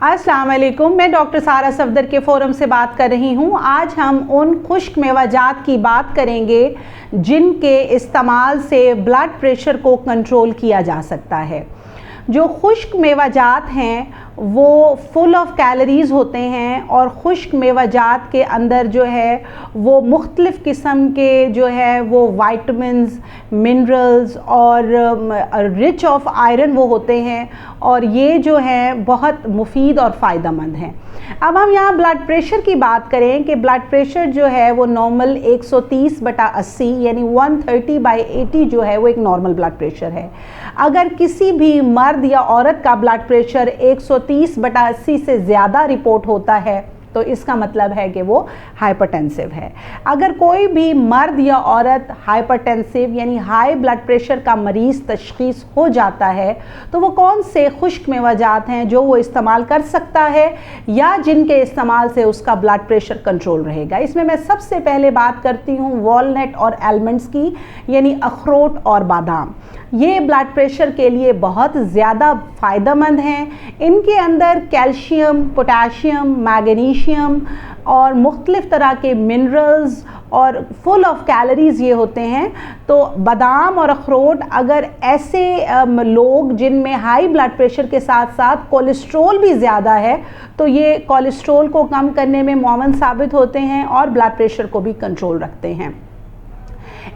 अस्सलाम वालेकुम, मैं डॉक्टर सारा सफदर के फ़ोरम से बात कर रही हूँ। आज हम उन खुश्क मेवाजात की बात करेंगे जिनके इस्तेमाल से ब्लड प्रेशर को कंट्रोल किया जा सकता है। जो खुश्क मेवाजात हैं वो फुल ऑफ कैलोरीज़ होते हैं और खुश्क मेवाजात के अंदर जो है वो मुख्तलिफ़ किस्म के जो है वो वाइटमिन्स, मिनरल्स और रिच ऑफ आयरन वो होते हैं और ये जो है बहुत मुफीद और फ़ायदेमंद हैं। अब हम यहाँ ब्लड प्रेशर की बात करें कि ब्लड प्रेशर जो है वो नॉर्मल 130/80 यानी 130/80 जो है वो एक नॉर्मल ब्लड प्रेशर है। अगर किसी भी मर्द या औरत का ब्लड प्रेशर 130/80 से ज़्यादा रिपोर्ट होता है तो इसका मतलब है कि वो हाइपरटेंसिव है। अगर कोई भी मर्द या औरत हाइपरटेंसिव यानी हाई ब्लड प्रेशर का मरीज़ तशख़ीस हो जाता है तो वो कौन से खुश्क मेवाजात हैं जो वो इस्तेमाल कर सकता है या जिनके इस्तेमाल से उसका ब्लड प्रेशर कंट्रोल रहेगा। इसमें मैं सबसे पहले बात करती हूँ वॉलनट और आलमंड्स की, यानी अखरोट और बादाम। ये ब्लड प्रेशर के लिए बहुत ज़्यादा फ़ायदेमंद हैं। इनके अंदर कैल्शियम, पोटाशियम, मैग्नीशियम और मुख्तलिफ़ तरह के मिनरल्स और फुल ऑफ कैलोरीज़ ये होते हैं। तो बादाम और अखरोट अगर ऐसे लोग जिनमें हाई ब्लड प्रेशर के साथ साथ कोलेस्ट्रोल भी ज़्यादा है तो ये कोलेस्ट्रोल को कम करने में मुआवन साबित होते हैं और ब्लड प्रेशर को भी कंट्रोल रखते हैं।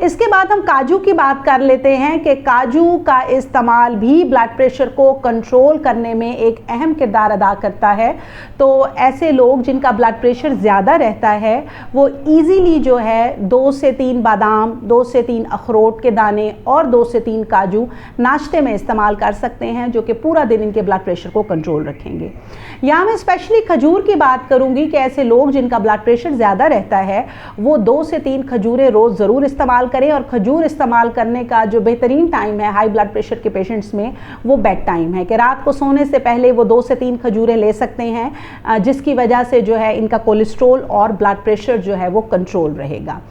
इसके बाद हम काजू की बात कर लेते हैं कि काजू का इस्तेमाल भी ब्लड प्रेशर को कंट्रोल करने में एक अहम किरदार अदा करता है। तो ऐसे लोग जिनका ब्लड प्रेशर ज़्यादा रहता है वो इजीली जो है 2 से 3 बादाम, 2 से 3 अखरोट के दाने और 2 से 3 काजू नाश्ते में इस्तेमाल कर सकते हैं जो कि पूरा दिन इनके ब्लड प्रेशर को कंट्रोल रखेंगे। यहाँ मैं स्पेशली खजूर की बात करूँगी कि ऐसे लोग जिनका ब्लड प्रेशर ज़्यादा रहता है वो 2 से 3 खजूरें रोज़ ज़रूर इस्तेमाल करें। और खजूर इस्तेमाल करने का जो बेहतरीन टाइम है हाई ब्लड प्रेशर के पेशेंट्स में वो बेड टाइम है कि रात को सोने से पहले वो 2 से 3 खजूरें ले सकते हैं जिसकी वजह से जो है इनका कोलेस्ट्रोल और ब्लड प्रेशर जो है वो कंट्रोल रहेगा।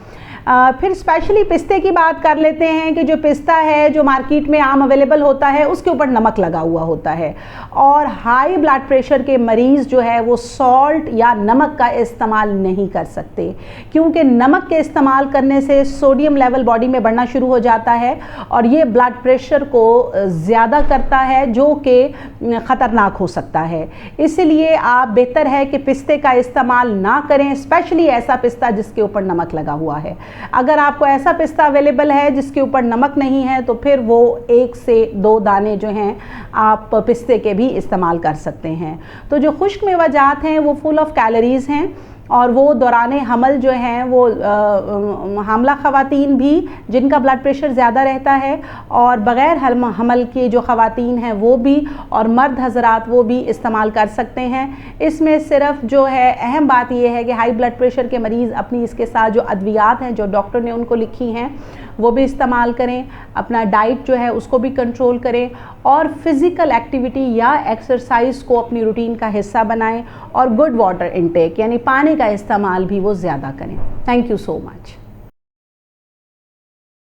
फिर स्पेशली पिस्ते की बात कर लेते हैं कि जो पिस्ता है जो मार्केट में आम अवेलेबल होता है उसके ऊपर नमक लगा हुआ होता है और हाई ब्लड प्रेशर के मरीज़ जो है वो सॉल्ट या नमक का इस्तेमाल नहीं कर सकते क्योंकि नमक के इस्तेमाल करने से सोडियम लेवल बॉडी में बढ़ना शुरू हो जाता है और ये ब्लड प्रेशर को ज़्यादा करता है जो कि ख़तरनाक हो सकता है। इसलिए आप बेहतर है कि पिस्ते का इस्तेमाल ना करें, स्पेशली ऐसा पिस्ता जिसके ऊपर नमक लगा हुआ है। अगर आपको ऐसा पिस्ता अवेलेबल है जिसके ऊपर नमक नहीं है तो फिर वो 1 से 2 दाने जो हैं आप पिस्ते के भी इस्तेमाल कर सकते हैं। तो जो खुश्क मेवाजात हैं वो फुल ऑफ कैलोरीज़ हैं और वो दौराने हमल जो हैं वो हामला ख़वातीन भी जिनका ब्लड प्रेशर ज़्यादा रहता है और बग़ैर हमल की जो ख़वातीन हैं वो भी और मर्द हज़रात वो भी इस्तेमाल कर सकते हैं। इसमें सिर्फ जो है अहम बात ये है कि हाई ब्लड प्रेशर के मरीज़ अपनी इसके साथ जो अद्वियात हैं जो डॉक्टर ने उनको लिखी हैं वो भी इस्तेमाल करें, अपना डाइट जो है उसको भी कंट्रोल करें और फिज़िकल एक्टिविटी या एक्सरसाइज को अपनी रूटीन का हिस्सा बनाएं और गुड वाटर इनटेक यानी पानी का इस्तेमाल भी वो ज़्यादा करें। Thank you so much.